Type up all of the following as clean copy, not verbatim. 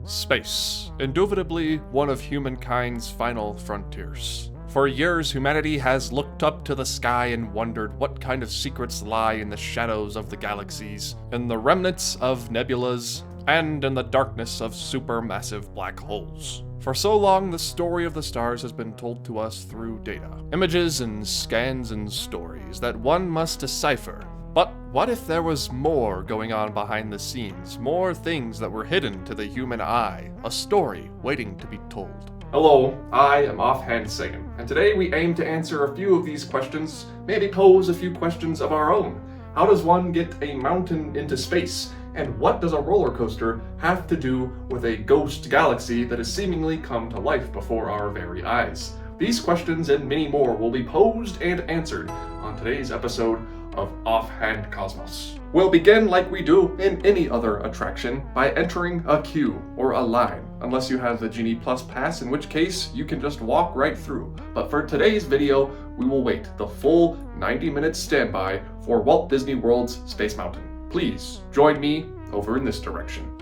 Space, indubitably one of humankind's final frontiers. For years, humanity has looked up to the sky and wondered what kind of secrets lie in the shadows of the galaxies, in the remnants of nebulas, and in the darkness of supermassive black holes. For so long, the story of the stars has been told to us through data, images and scans and stories that one must decipher. But what if there was more going on behind the scenes, more things that were hidden to the human eye, a story waiting to be told? Hello, I am Offhand Sagan, and today we aim to answer a few of these questions, maybe pose a few questions of our own. How does one get a mountain into space? And what does a roller coaster have to do with a ghost galaxy that has seemingly come to life before our very eyes? These questions and many more will be posed and answered on today's episode of Offhand Cosmos. We'll begin like we do in any other attraction by entering a queue or a line, unless you have the Genie Plus pass, in which case you can just walk right through. But for today's video, we will wait the full 90-minute standby for Walt Disney World's Space Mountain. Please join me over in this direction.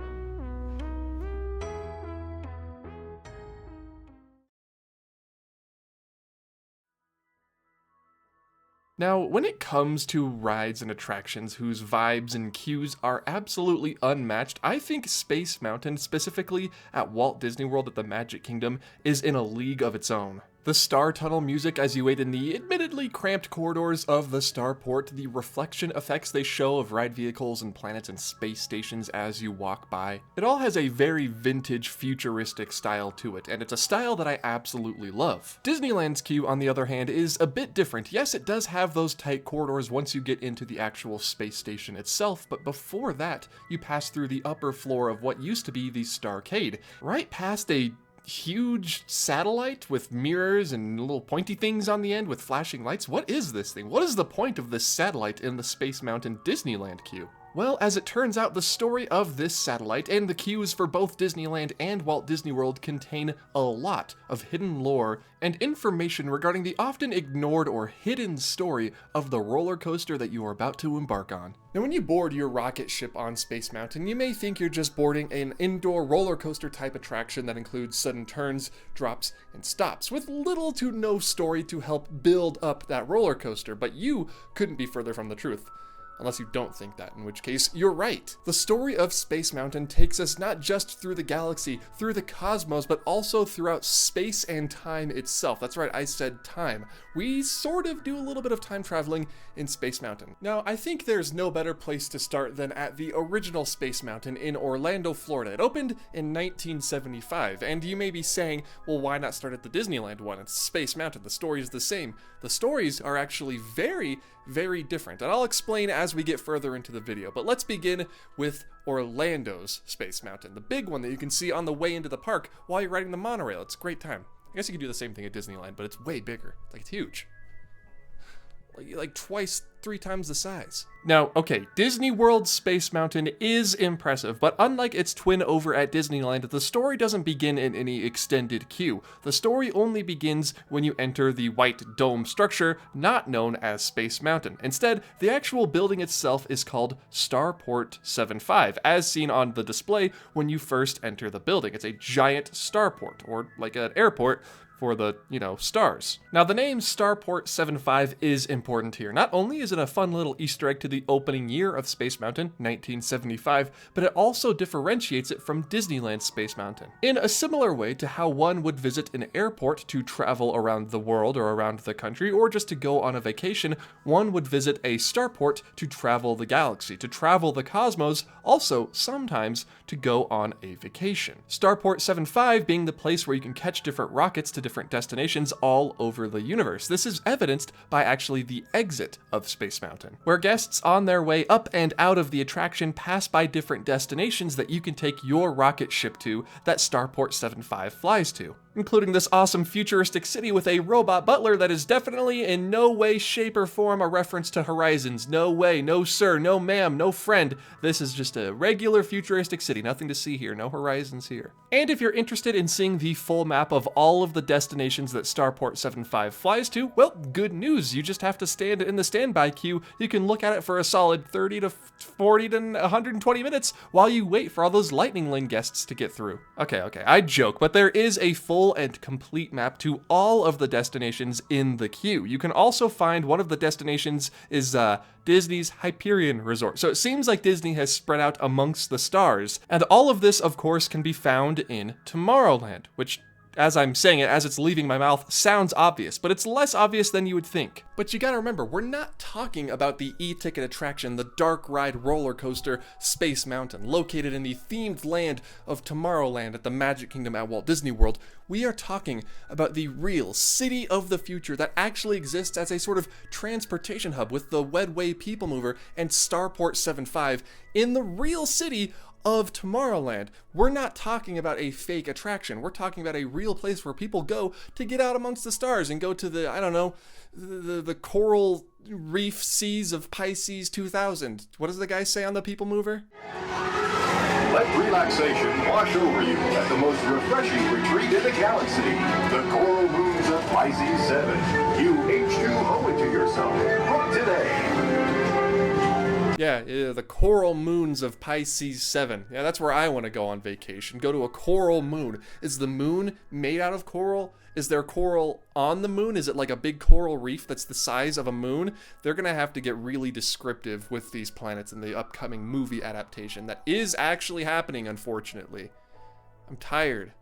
Now, when it comes to rides and attractions whose vibes and cues are absolutely unmatched, I think Space Mountain, specifically at Walt Disney World at the Magic Kingdom, is in a league of its own. The Star Tunnel music as you wait in the admittedly cramped corridors of the Starport, the reflection effects they show of ride vehicles and planets and space stations as you walk by. It all has a very vintage, futuristic style to it, and it's a style that I absolutely love. Disneyland's queue, on the other hand, is a bit different. Yes, it does have those tight corridors once you get into the actual space station itself, but before that, you pass through the upper floor of what used to be the Starcade, right past a huge satellite with mirrors and little pointy things on the end with flashing lights. What is this thing? What is the point of this satellite in the Space Mountain Disneyland queue? Well, as it turns out, the story of this satellite and the queues for both Disneyland and Walt Disney World contain a lot of hidden lore and information regarding the often ignored or hidden story of the roller coaster that you are about to embark on. Now, when you board your rocket ship on Space Mountain, you may think you're just boarding an indoor roller coaster type attraction that includes sudden turns, drops, and stops, with little to no story to help build up that roller coaster, but you couldn't be further from the truth. Unless you don't think that, in which case, you're right. The story of Space Mountain takes us not just through the galaxy, through the cosmos, but also throughout space and time itself. That's right, I said time. We sort of do a little bit of time traveling in Space Mountain. Now, I think there's no better place to start than at the original Space Mountain in Orlando, Florida. It opened in 1975, and you may be saying, well, why not start at the Disneyland one? It's Space Mountain, the story is the same. The stories are actually very, very different, and I'll explain as we get further into the video. But let's begin with Orlando's Space Mountain, the big one that you can see on the way into the park while you're riding the monorail. It's a great time. I guess you could do the same thing at Disneyland, but it's way bigger. Like, it's huge. Like twice, 3 times the size. Now, okay, Disney World's Space Mountain is impressive, but unlike its twin over at Disneyland, the story doesn't begin in any extended queue. The story only begins when you enter the white dome structure, not known as Space Mountain. Instead, the actual building itself is called Starport 75, as seen on the display when you first enter the building. It's a giant starport, or like an airport, for the, stars. Now, the name Starport 75 is important here. Not only is it a fun little Easter egg to the opening year of Space Mountain, 1975, but it also differentiates it from Disneyland Space Mountain. In a similar way to how one would visit an airport to travel around the world or around the country, or just to go on a vacation, one would visit a starport to travel the galaxy, to travel the cosmos, also sometimes to go on a vacation. Starport 75 being the place where you can catch different rockets to different destinations all over the universe. This is evidenced by actually the exit of Space Mountain, where guests on their way up and out of the attraction pass by different destinations that you can take your rocket ship to that Starport 75 flies to. including this awesome futuristic city with a robot butler that is definitely in no way, shape, or form a reference to Horizons. No way, no sir, no ma'am, no friend. This is just a regular futuristic city. Nothing to see here, no Horizons here. And if you're interested in seeing the full map of all of the destinations that Starport 75 flies to, well, good news. You just have to stand in the standby queue. You can look at it for a solid 30 to 40 to 120 minutes while you wait for all those Lightning Lane guests to get through. Okay, I joke, but there is a full and complete map to all of the destinations in the queue. You can also find one of the destinations is Disney's Hyperion Resort. So it seems like Disney has spread out amongst the stars. And all of this, of course, can be found in Tomorrowland, which, as I'm saying it, as it's leaving my mouth, sounds obvious, but it's less obvious than you would think. But you gotta remember, we're not talking about the e-ticket attraction, the dark ride roller coaster Space Mountain, located in the themed land of Tomorrowland at the Magic Kingdom at Walt Disney World. We are talking about the real city of the future that actually exists as a sort of transportation hub with the Wedway People Mover and Starport 75 in the real city of Tomorrowland. We're not talking about a fake attraction. We're talking about a real place where people go to get out amongst the stars and go to the, I don't know, the coral reef seas of Pisces 2000. What does the guy say on the People Mover? Let relaxation wash over you at the most refreshing retreat in the galaxy, the coral moons of Pisces 7. You H2O it to yourself. Book today. Yeah, the coral moons of Pisces 7. Yeah, that's where I want to go on vacation. Go to a coral moon. Is the moon made out of coral? Is there coral on the moon? Is it like a big coral reef that's the size of a moon? They're going to have to get really descriptive with these planets in the upcoming movie adaptation that is actually happening, unfortunately. I'm tired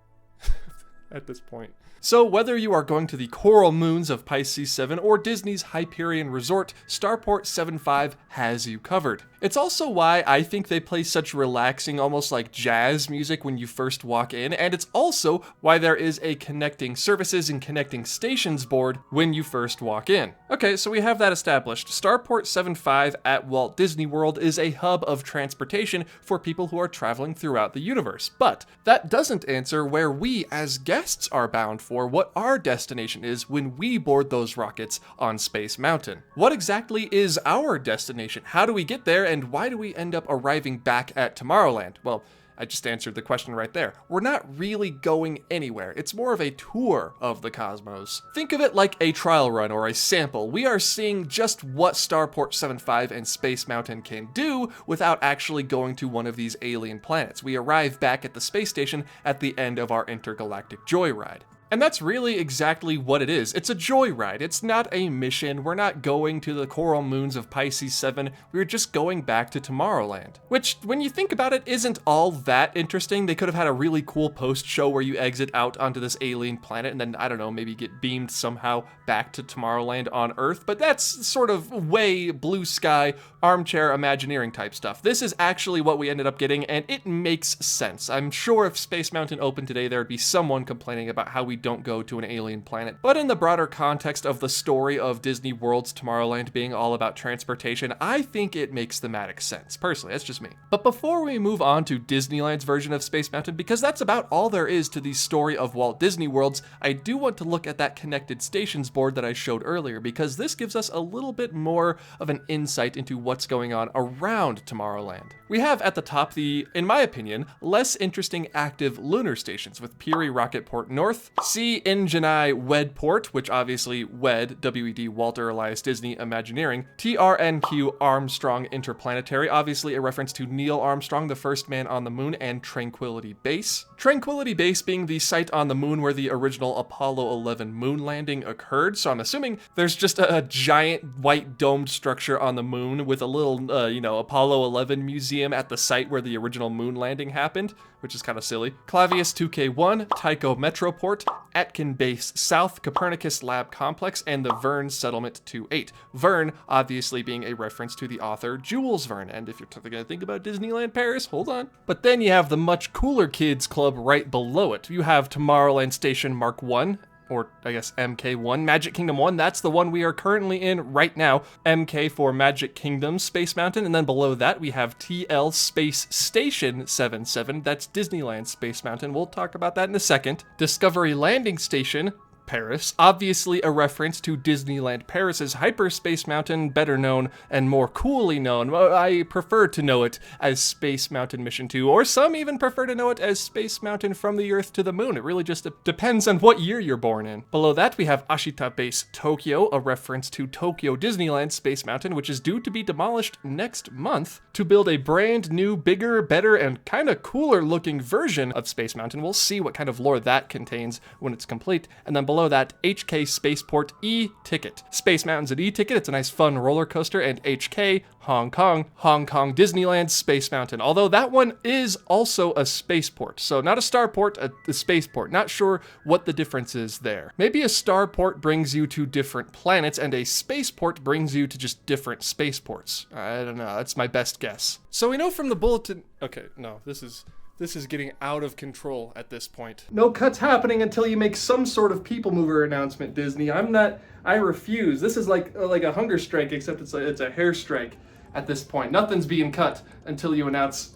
at this point. So whether you are going to the coral moons of Pisces 7 or Disney's Hyperion Resort, Starport 75 has you covered. It's also why I think they play such relaxing, almost like jazz music when you first walk in, and it's also why there is a connecting services and connecting stations board when you first walk in. Okay, so we have that established. Starport 75 at Walt Disney World is a hub of transportation for people who are traveling throughout the universe, but that doesn't answer where we as guests are bound for, what our destination is when we board those rockets on Space Mountain. What exactly is our destination? How do we get there, and why do we end up arriving back at Tomorrowland? Well, I just answered the question right there. We're not really going anywhere. It's more of a tour of the cosmos. Think of it like a trial run or a sample. We are seeing just what Starport 75 and Space Mountain can do without actually going to one of these alien planets. We arrive back at the space station at the end of our intergalactic joyride. And that's really exactly what it is. It's a joyride. It's not a mission. We're not going to the coral moons of Pisces 7. We're just going back to Tomorrowland. Which, when you think about it, isn't all that interesting. They could have had a really cool post-show where you exit out onto this alien planet and then, I don't know, maybe get beamed somehow back to Tomorrowland on Earth. But that's sort of way blue sky, armchair Imagineering type stuff. This is actually what we ended up getting, and it makes sense. I'm sure if Space Mountain opened today, there would be someone complaining about how we don't go to an alien planet. But in the broader context of the story of Disney World's Tomorrowland being all about transportation, I think it makes thematic sense. Personally, that's just me. But before we move on to Disneyland's version of Space Mountain, because that's about all there is to the story of Walt Disney World's, I do want to look at that connected stations board that I showed earlier, because this gives us a little bit more of an insight into what's going on around Tomorrowland. We have at the top the, in my opinion, less interesting active lunar stations with Peary Rocketport North, C. Ingenai Wedport, which obviously WED, W-E-D, Walter Elias Disney Imagineering, TRNQ Armstrong Interplanetary, obviously a reference to Neil Armstrong, the first man on the moon, and Tranquility Base. Tranquility Base being the site on the moon where the original Apollo 11 moon landing occurred, so I'm assuming there's just a giant white domed structure on the moon with a little, Apollo 11 museum at the site where the original moon landing happened, which is kind of silly. Clavius 2K1, Tycho Metroport, Atkin Base South, Copernicus Lab Complex, and the Verne Settlement 28. Verne obviously being a reference to the author Jules Verne, and if you're going to think about Disneyland Paris, hold on. But then you have the much cooler kids club right below it. You have Tomorrowland Station Mark 1, or I guess MK1, Magic Kingdom 1. That's the one we are currently in right now. MK for Magic Kingdom Space Mountain. And then below that, we have TL Space Station 77. That's Disneyland Space Mountain. We'll talk about that in a second. Discovery Landing Station, Paris, obviously a reference to Disneyland Paris's Hyperspace Mountain, better known and more coolly known. Well, I prefer to know it as Space Mountain Mission 2, or some even prefer to know it as Space Mountain from the Earth to the Moon. It really just depends on what year you're born in. Below that, we have Ashita Base Tokyo, a reference to Tokyo Disneyland Space Mountain, which is due to be demolished next month to build a brand new, bigger, better, and kind of cooler looking version of Space Mountain. We'll see what kind of lore that contains when it's complete. And then below that, HK Spaceport E-Ticket. Space Mountain's an E-Ticket. It's a nice fun roller coaster. And HK, Hong Kong Disneyland Space Mountain. Although that one is also a spaceport. So not a starport, a spaceport. Not sure what the difference is there. Maybe a starport brings you to different planets and a spaceport brings you to just different spaceports. I don't know. That's my best guess. So we know from the bulletin... Okay, no, this is getting out of control at this point. No cuts happening until you make some sort of people mover announcement, Disney. I refuse. This is like a hunger strike, except it's a hair strike at this point. Nothing's being cut until you announce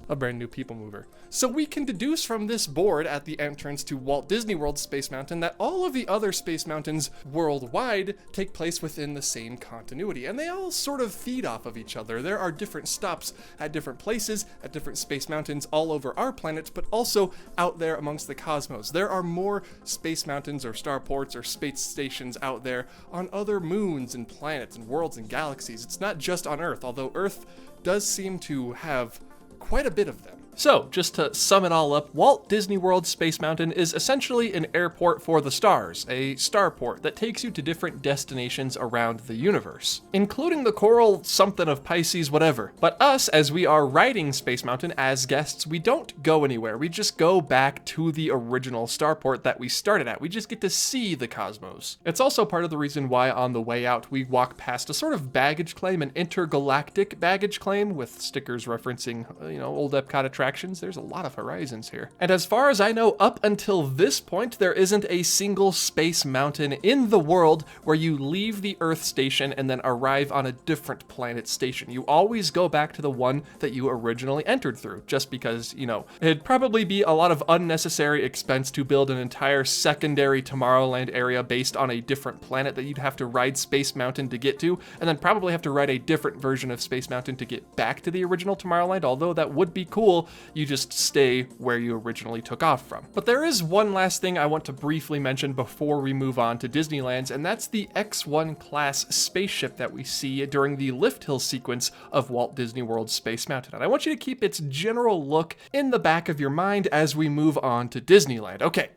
a brand new people mover. So we can deduce from this board at the entrance to Walt Disney World Space Mountain that all of the other Space Mountains worldwide take place within the same continuity, and they all sort of feed off of each other. There are different stops at different places, at different Space Mountains all over our planet, but also out there amongst the cosmos. There are more Space Mountains or starports or space stations out there on other moons and planets and worlds and galaxies. It's not just on Earth, although Earth does seem to have quite a bit of them. So, just to sum it all up, Walt Disney World Space Mountain is essentially an airport for the stars, a starport that takes you to different destinations around the universe, including the coral something of Pisces whatever. But us, as we are riding Space Mountain as guests, we don't go anywhere. We just go back to the original starport that we started at. We just get to see the cosmos. It's also part of the reason why on the way out we walk past a sort of baggage claim, an intergalactic baggage claim with stickers referencing, old Epcot attractions. There's a lot of horizons here. And as far as I know, up until this point, there isn't a single Space Mountain in the world where you leave the Earth station and then arrive on a different planet station. You always go back to the one that you originally entered through, just because, it'd probably be a lot of unnecessary expense to build an entire secondary Tomorrowland area based on a different planet that you'd have to ride Space Mountain to get to, and then probably have to ride a different version of Space Mountain to get back to the original Tomorrowland, although that would be cool. You just stay where you originally took off from. But there is one last thing I want to briefly mention before we move on to Disneyland's, and that's the X-1 class spaceship that we see during the Lift Hill sequence of Walt Disney World Space Mountain. And I want you to keep its general look in the back of your mind as we move on to Disneyland. Okay,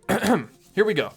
here we go.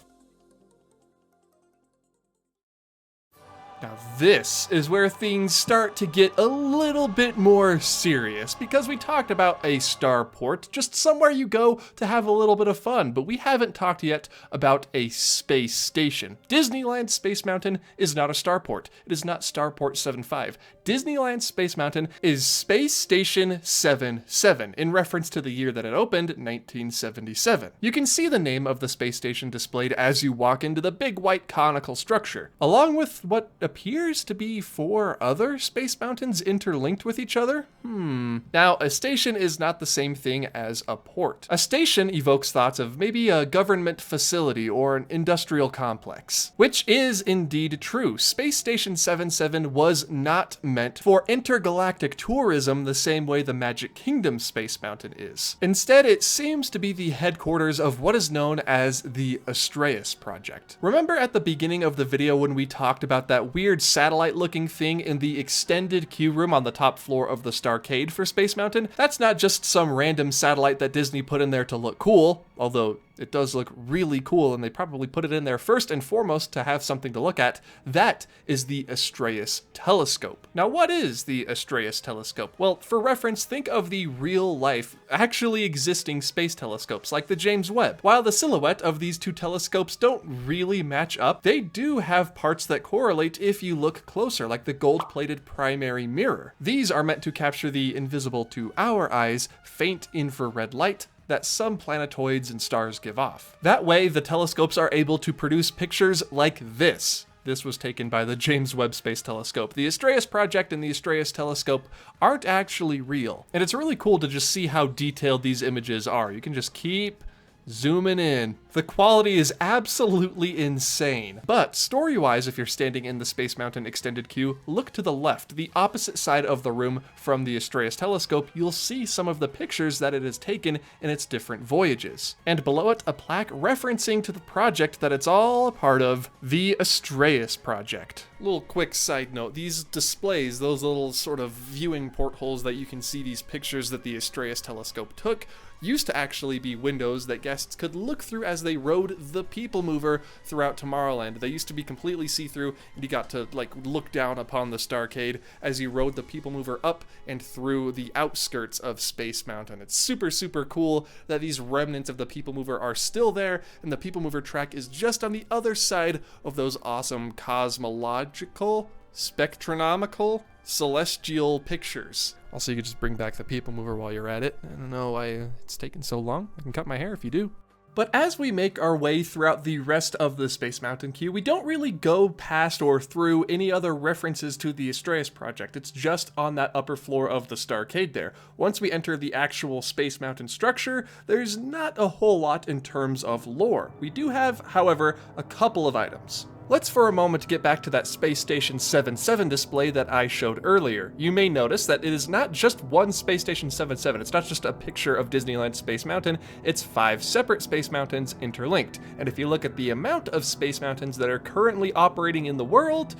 Now this is where things start to get a little bit more serious, because we talked about a starport, just somewhere you go to have a little bit of fun, but we haven't talked yet about a space station. Disneyland Space Mountain is not a starport. It is not Starport 75. Disneyland Space Mountain is Space Station 77, in reference to the year that it opened, 1977. You can see the name of the space station displayed as you walk into the big white conical structure, along with what appears to be 4 other Space Mountains interlinked with each other. Now, a station is not the same thing as a port. A station evokes thoughts of maybe a government facility or an industrial complex, which is indeed true. Space Station 77 was not meant for intergalactic tourism the same way the Magic Kingdom Space Mountain is. Instead, it seems to be the headquarters of what is known as the Astraeus project. Remember at the beginning of the video when we talked about that weird satellite-looking thing in the extended queue room on the top floor of the Starcade for Space Mountain? That's not just some random satellite that Disney put in there to look cool, although it does look really cool, and they probably put it in there first and foremost to have something to look at. That is the Astraeus telescope. Now, what is the Astraeus telescope? Well, for reference, think of the real-life, actually existing space telescopes, like the James Webb. While the silhouette of these two telescopes don't really match up, they do have parts that correlate if you look closer, like the gold-plated primary mirror. These are meant to capture the invisible to our eyes faint infrared light that some planetoids and stars give off. That way, the telescopes are able to produce pictures like this. This was taken by the James Webb Space Telescope. The Astraeus project and the Astraeus telescope aren't actually real. And it's really cool to just see how detailed these images are. You can just keep zooming in. The quality is absolutely insane. But story-wise, if you're standing in the Space Mountain extended queue, look to the left, the opposite side of the room from the Astraeus telescope. You'll see some of the pictures that it has taken in its different voyages. And below it, a plaque referencing to the project that it's all a part of, the Astraeus project. Little quick side note, these displays, those little sort of viewing portholes that you can see these pictures that the Astraeus telescope took, used to actually be windows that guests could look through as they rode the People Mover throughout Tomorrowland. They used to be completely see-through, and you got to look down upon the Starcade as you rode the People Mover up and through the outskirts of Space Mountain. It's super, super cool that these remnants of the People Mover are still there, and the People Mover track is just on the other side of those awesome cosmological, spectronomical, celestial pictures. Also, you could just bring back the People Mover while you're at it. I don't know why it's taking so long. I can cut my hair if you do. But as we make our way throughout the rest of the Space Mountain queue, we don't really go past or through any other references to the Astraeus project. It's just on that upper floor of the Starcade there. Once we enter the actual Space Mountain structure, there's not a whole lot in terms of lore. We do have, however, a couple of items. Let's for a moment get back to that Space Station 77 display that I showed earlier. You may notice that it is not just one Space Station 77, it's not just a picture of Disneyland Space Mountain, it's 5 separate Space Mountains interlinked. And if you look at the amount of Space Mountains that are currently operating in the world,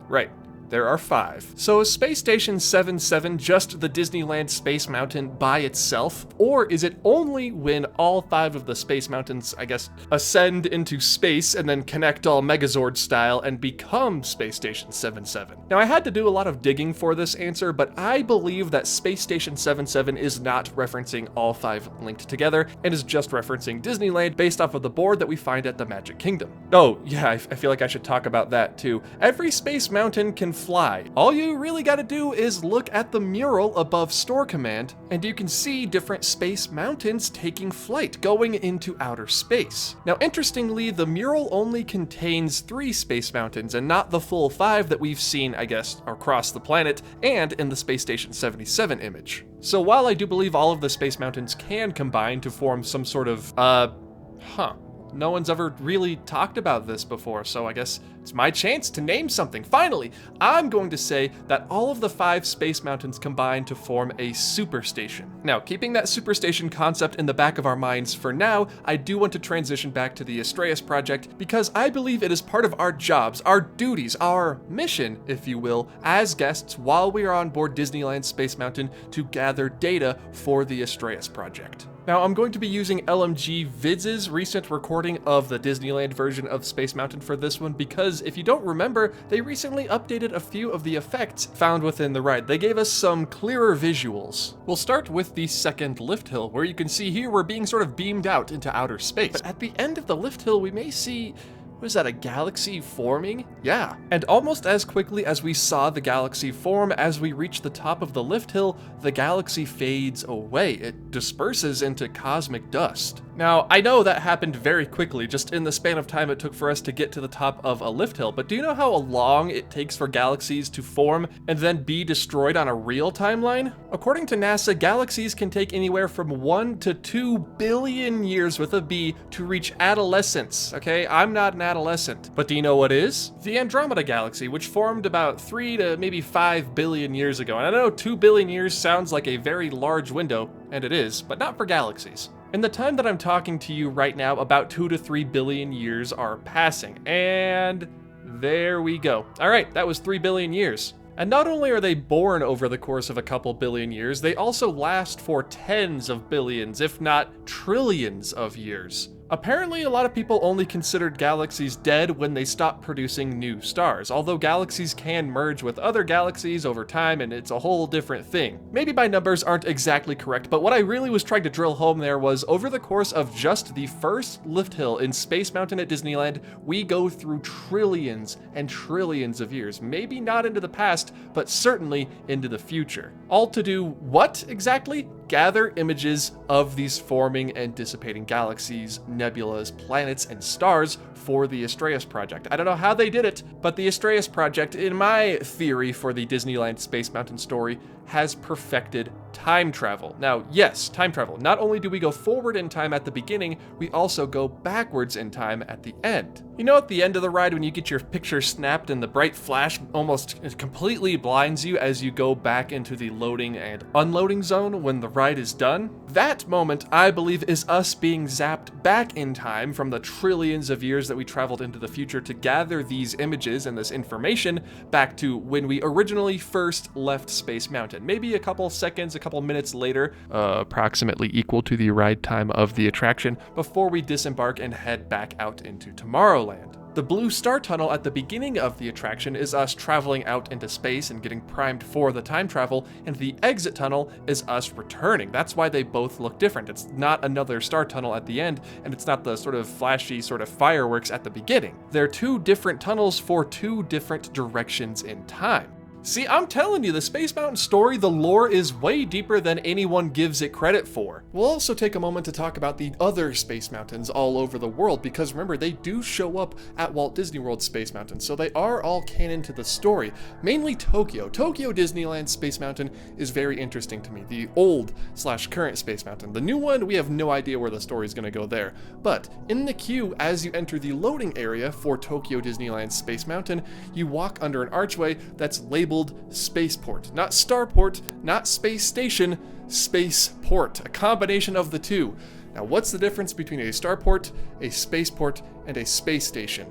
right. There are 5. So is Space Station 77 just the Disneyland Space Mountain by itself? Or is it only when all 5 of the Space Mountains, I guess, ascend into space and then connect all Megazord style and become Space Station 77? Now, I had to do a lot of digging for this answer, but I believe that Space Station 77 is not referencing all 5 linked together and is just referencing Disneyland based off of the board that we find at the Magic Kingdom. Oh, yeah, I feel like I should talk about that too. Every Space Mountain can fly. All you really gotta do is look at the mural above Store Command, and you can see different Space Mountains taking flight, going into outer space. Now, interestingly, the mural only contains 3 Space Mountains, and not the full 5 that we've seen, I guess, across the planet, and in the Space Station 77 image. So while I do believe all of the Space Mountains can combine to form some sort of, no one's ever really talked about this before, so I guess it's my chance to name something. Finally, I'm going to say that all of the 5 Space Mountains combine to form a superstation. Now, keeping that superstation concept in the back of our minds for now, I do want to transition back to the Astraeus project because I believe it is part of our jobs, our duties, our mission, if you will, as guests while we are on board Disneyland Space Mountain to gather data for the Astraeus project. Now, I'm going to be using LMG Vids' recent recording of the Disneyland version of Space Mountain for this one because, if you don't remember, they recently updated a few of the effects found within the ride. They gave us some clearer visuals. We'll start with the second lift hill, where you can see here we're being sort of beamed out into outer space. But at the end of the lift hill, we may see... what is that, a galaxy forming? Yeah. And almost as quickly as we saw the galaxy form, as we reach the top of the lift hill, the galaxy fades away. It disperses into cosmic dust. Now, I know that happened very quickly, just in the span of time it took for us to get to the top of a lift hill, but do you know how long it takes for galaxies to form and then be destroyed on a real timeline? According to NASA, galaxies can take anywhere from 1 to 2 billion years with a B to reach adolescence, okay? I'm not an adolescent. But do you know what is? The Andromeda Galaxy, which formed about 3 to maybe 5 billion years ago. And I know 2 billion years sounds like a very large window, and it is, but not for galaxies. In the time that I'm talking to you right now, about 2 to 3 billion years are passing, and there we go. All right, that was 3 billion years. And not only are they born over the course of a couple billion years, they also last for tens of billions, if not trillions of years. Apparently, a lot of people only considered galaxies dead when they stopped producing new stars, although galaxies can merge with other galaxies over time, and it's a whole different thing. Maybe my numbers aren't exactly correct, but what I really was trying to drill home there was, over the course of just the first lift hill in Space Mountain at Disneyland, we go through trillions and trillions of years. Maybe not into the past, but certainly into the future. All to do what exactly? gather images of these forming and dissipating galaxies, nebulas, planets, and stars for the Astraeus project. I don't know how they did it, but the Astraeus project, in my theory for the Disneyland Space Mountain story, has perfected time travel. Now, yes, time travel. Not only do we go forward in time at the beginning, we also go backwards in time at the end. You know, at the end of the ride when you get your picture snapped and the bright flash almost completely blinds you as you go back into the loading and unloading zone when the ride is done? That moment, I believe, is us being zapped back in time from the trillions of years that we traveled into the future to gather these images and this information back to when we originally first left Space Mountain. Maybe a couple seconds, a couple minutes later, approximately equal to the ride time of the attraction, before we disembark and head back out into Tomorrowland. The blue star tunnel at the beginning of the attraction is us traveling out into space and getting primed for the time travel, and the exit tunnel is us returning. That's why they both look different. It's not another star tunnel at the end, and it's not the sort of flashy sort of fireworks at the beginning. They're two different tunnels for two different directions in time. See, I'm telling you, the Space Mountain story, the lore is way deeper than anyone gives it credit for. We'll also take a moment to talk about the other Space Mountains all over the world, because remember, they do show up at Walt Disney World Space Mountain, so they are all canon to the story. Mainly Tokyo. Tokyo Disneyland Space Mountain is very interesting to me. The old/current Space Mountain. The new one, we have no idea where the story is going to go there. But in the queue, as you enter the loading area for Tokyo Disneyland Space Mountain, you walk under an archway that's labeled Spaceport. Not Starport, not Space Station, Spaceport. A combination of the two. Now, what's the difference between a starport, a spaceport, and a space station?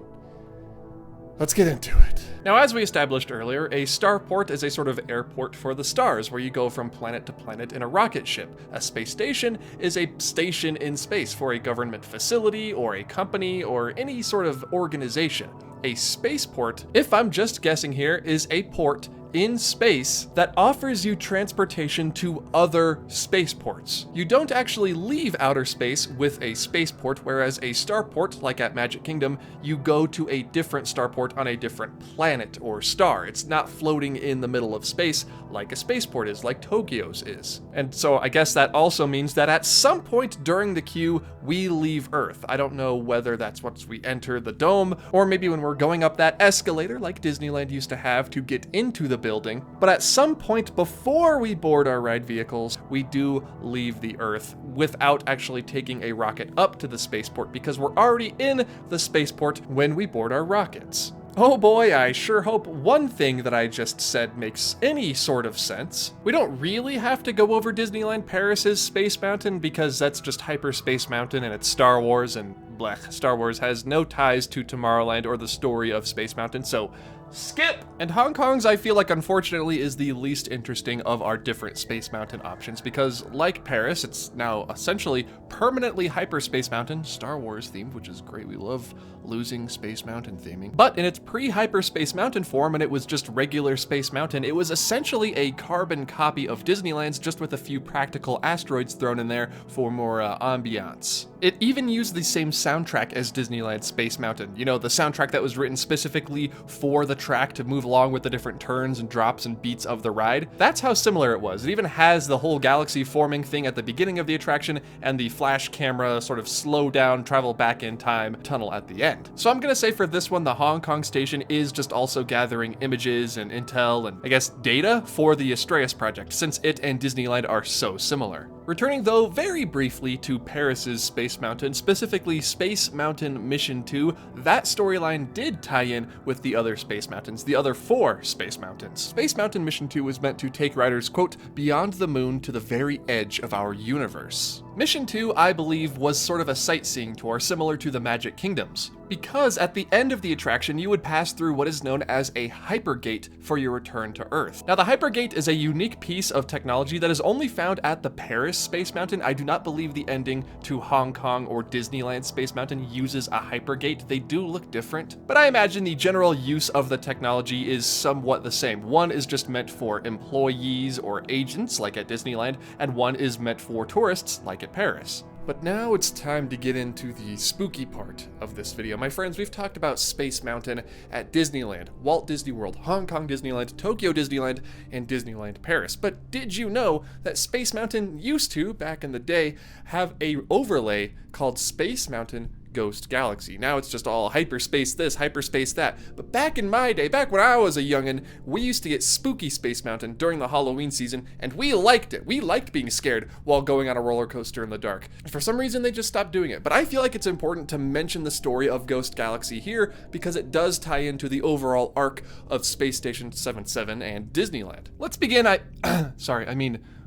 Let's get into it. Now, as we established earlier, a starport is a sort of airport for the stars, where you go from planet to planet in a rocket ship. A space station is a station in space for a government facility, or a company, or any sort of organization. A spaceport, if I'm just guessing here, is a port in space that offers you transportation to other spaceports. You don't actually leave outer space with a spaceport, whereas a starport, like at Magic Kingdom, you go to a different starport on a different planet or star. It's not floating in the middle of space like a spaceport is, like Tokyo's is. And so I guess that also means that at some point during the queue, we leave Earth. I don't know whether that's once we enter the dome, or maybe when we're going up that escalator like Disneyland used to have to get into the building, but at some point before we board our ride vehicles, we do leave the Earth without actually taking a rocket up to the spaceport, because we're already in the spaceport when we board our rockets. Oh boy, I sure hope one thing that I just said makes any sort of sense. We don't really have to go over Disneyland Paris's Space Mountain, because that's just Hyperspace Mountain and it's Star Wars, and blech, Star Wars has no ties to Tomorrowland or the story of Space Mountain, so skip! And Hong Kong's, I feel like, unfortunately, is the least interesting of our different Space Mountain options, because like Paris, it's now essentially permanently Hyperspace Mountain, Star Wars themed, which is great. We love losing Space Mountain theming. But in its pre-Hyperspace Mountain form, and it was just regular Space Mountain, it was essentially a carbon copy of Disneyland's, just with a few practical asteroids thrown in there for more ambiance. It even used the same soundtrack as Disneyland Space Mountain. You know, the soundtrack that was written specifically for the track to move along with the different turns and drops and beats of the ride. That's how similar it was. It even has the whole galaxy forming thing at the beginning of the attraction and the flash camera sort of slow down, travel back in time tunnel at the end. So I'm gonna say for this one, the Hong Kong station is just also gathering images and intel and I guess data for the Astraeus project, since it and Disneyland are so similar. Returning though very briefly to Paris's Space Mountain, specifically Space Mountain Mission 2, that storyline did tie in with the other Space Mountains, the other 4 Space Mountains. Space Mountain Mission 2 was meant to take riders, quote, beyond the moon to the very edge of our universe. Mission 2, I believe, was sort of a sightseeing tour similar to the Magic Kingdoms, because at the end of the attraction, you would pass through what is known as a hypergate for your return to Earth. Now, the hypergate is a unique piece of technology that is only found at the Paris Space Mountain. I do not believe the ending to Hong Kong or Disneyland Space Mountain uses a hypergate. They do look different, but I imagine the general use of the technology is somewhat the same. One is just meant for employees or agents, like at Disneyland, and one is meant for tourists, like at Paris. But now it's time to get into the spooky part of this video. My friends, we've talked about Space Mountain at Disneyland, Walt Disney World, Hong Kong Disneyland, Tokyo Disneyland, and Disneyland Paris. But did you know that Space Mountain used to, back in the day, have a overlay called Space Mountain Ghost Galaxy? Now it's just all hyperspace this, hyperspace that. But back in my day, back when I was a youngin', we used to get spooky Space Mountain during the Halloween season, and we liked it. We liked being scared while going on a roller coaster in the dark. For some reason, they just stopped doing it. But I feel like it's important to mention the story of Ghost Galaxy here because it does tie into the overall arc of Space Station 77 and Disneyland. Let's begin.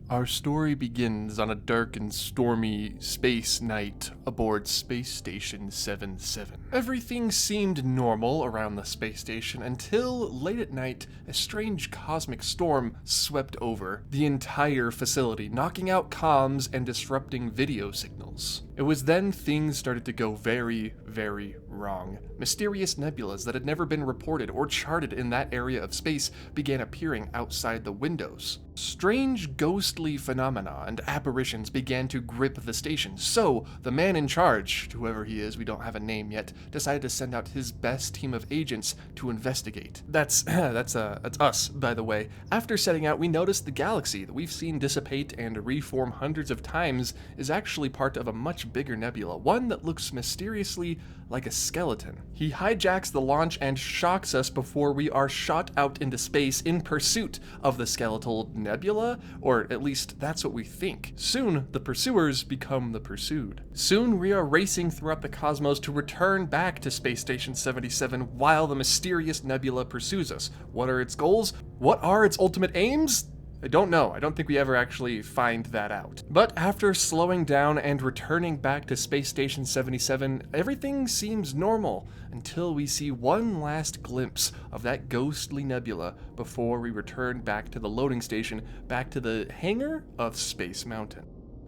Our story begins on a dark and stormy space night aboard Space Station 77. Everything seemed normal around the space station until late at night, a strange cosmic storm swept over the entire facility, knocking out comms and disrupting video signals. It was then things started to go very, very wrong. Mysterious nebulas that had never been reported or charted in that area of space began appearing outside the windows. Strange ghostly phenomena and apparitions began to grip the station, so the man in charge, whoever he is, we don't have a name yet, decided to send out his best team of agents to investigate. That's us, by the way. After setting out, we noticed the galaxy that we've seen dissipate and reform hundreds of times is actually part of a much bigger nebula, one that looks mysteriously like a skeleton. He hijacks the launch and shocks us before we are shot out into space in pursuit of the skeletal nebula, or at least that's what we think. Soon, the pursuers become the pursued. Soon, we are racing throughout the cosmos to return back to Space Station 77 while the mysterious nebula pursues us. What are its goals? What are its ultimate aims? I don't know. I don't think we ever actually find that out. But after slowing down and returning back to Space Station 77, everything seems normal until we see one last glimpse of that ghostly nebula before we return back to the loading station, back to the hangar of Space Mountain.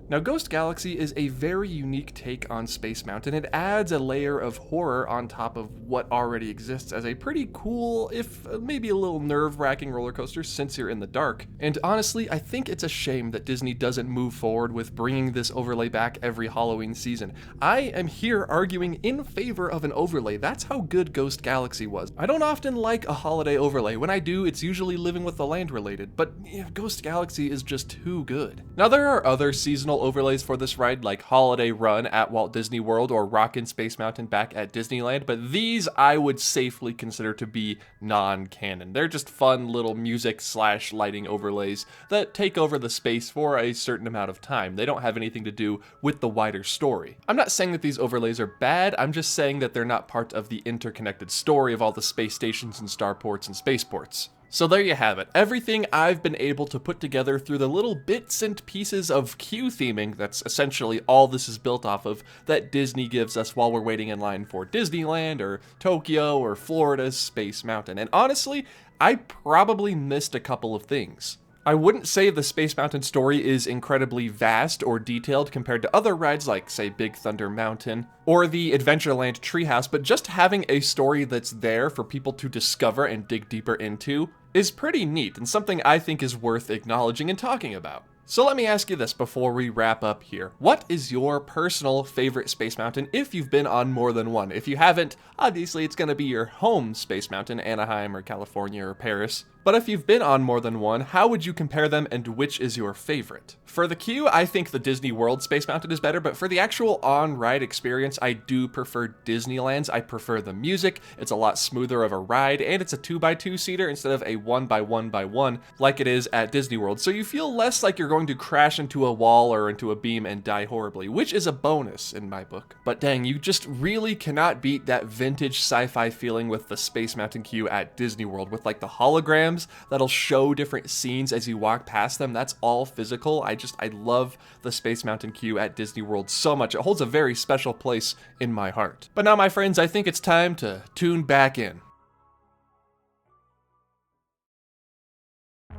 Now, Ghost Galaxy is a very unique take on Space Mountain. It adds a layer of horror on top of what already exists as a pretty cool, if maybe a little nerve-wracking roller coaster since you're in the dark. And honestly, I think it's a shame that Disney doesn't move forward with bringing this overlay back every Halloween season. I am here arguing in favor of an overlay. That's how good Ghost Galaxy was. I don't often like a holiday overlay. When I do, it's usually Living with the Land related, but Ghost Galaxy is just too good. Now, there are other seasonal overlays for this ride like Holiday Run at Walt Disney World or Rockin' Space Mountain back at Disneyland, but these I would safely consider to be non-canon. They're just fun little music/lighting overlays that take over the space for a certain amount of time. They don't have anything to do with the wider story. I'm not saying that these overlays are bad, I'm just saying that they're not part of the interconnected story of all the space stations and starports and spaceports. So there you have it. Everything I've been able to put together through the little bits and pieces of queue theming, that's essentially all this is built off of, that Disney gives us while we're waiting in line for Disneyland or Tokyo or Florida's Space Mountain. And honestly, I probably missed a couple of things. I wouldn't say the Space Mountain story is incredibly vast or detailed compared to other rides like, say, Big Thunder Mountain or the Adventureland Treehouse, but just having a story that's there for people to discover and dig deeper into is pretty neat and something I think is worth acknowledging and talking about. So let me ask you this before we wrap up here. What is your personal favorite Space Mountain if you've been on more than one? If you haven't, obviously it's going to be your home Space Mountain, Anaheim or California or Paris. But if you've been on more than one, how would you compare them and which is your favorite? For the queue, I think the Disney World Space Mountain is better, but for the actual on-ride experience, I do prefer Disneyland's. I prefer the music, it's a lot smoother of a ride, and it's a 2x2 seater instead of a 1x1x1 like it is at Disney World. So you feel less like you're going to crash into a wall or into a beam and die horribly, which is a bonus in my book. But dang, you just really cannot beat that vintage sci-fi feeling with the Space Mountain queue at Disney World with like the holograms that'll show different scenes as you walk past them. That's all physical. I love the Space Mountain queue at Disney World so much. It holds a very special place in my heart. But now, my friends, I think it's time to tune back in.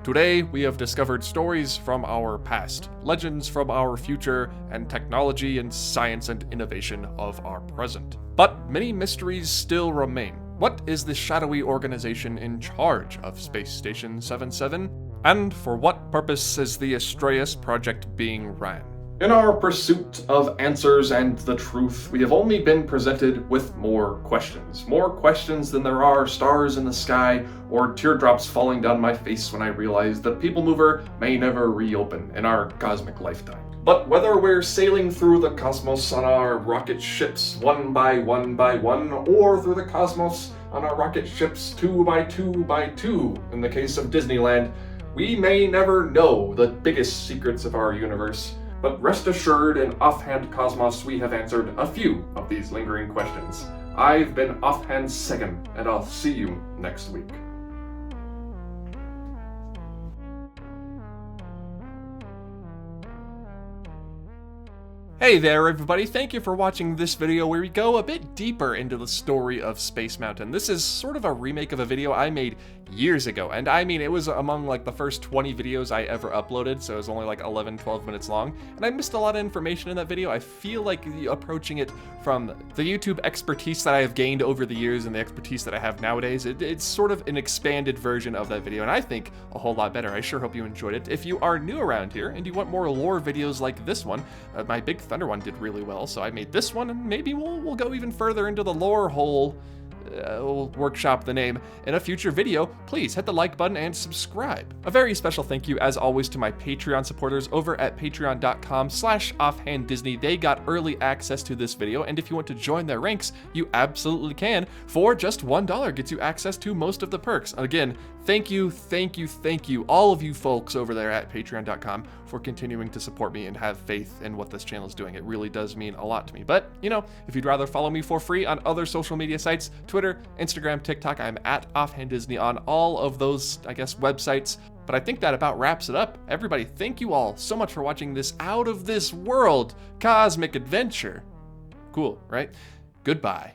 Today, we have discovered stories from our past, legends from our future, and technology and science and innovation of our present. But many mysteries still remain. What is the shadowy organization in charge of Space Station 77? And for what purpose is the Astraeus project being ran? In our pursuit of answers and the truth, we have only been presented with more questions. More questions than there are stars in the sky or teardrops falling down my face when I realize the People Mover may never reopen in our cosmic lifetime. But whether we're sailing through the cosmos on our rocket ships one by one, or through the cosmos on our rocket ships two by two, in the case of Disneyland, we may never know the biggest secrets of our universe. But rest assured, in Offhand Cosmos, we have answered a few of these lingering questions. I've been Offhand Second, and I'll see you next week. Hey there everybody, thank you for watching this video where we go a bit deeper into the story of Space Mountain. This is sort of a remake of a video I made years ago, and I mean it was among like the first 20 videos I ever uploaded, so it was only like 11-12 minutes long, and I missed a lot of information in that video. I feel like approaching it from the YouTube expertise that I have gained over the years and the expertise that I have nowadays, it's sort of an expanded version of that video, and I think a whole lot better. I sure hope you enjoyed it. If you are new around here and you want more lore videos like this one, my Big Thunder one did really well, so I made this one, and maybe we'll go even further into the lore hole. We'll workshop the name in a future video. Please hit the like button and subscribe. A very special thank you, as always, to my Patreon supporters over at patreon.com/offhanddisney. They got early access to this video, and if you want to join their ranks, you absolutely can. For just $1 gets you access to most of the perks. Again, thank you, all of you folks over there at patreon.com for continuing to support me and have faith in what this channel is doing. It really does mean a lot to me. But, you know, if you'd rather follow me for free on other social media sites, Twitter, Instagram, TikTok, I'm at Offhand Disney on all of those, I guess, websites. But I think that about wraps it up. Everybody, thank you all so much for watching this out of this world cosmic adventure. Cool, right? Goodbye.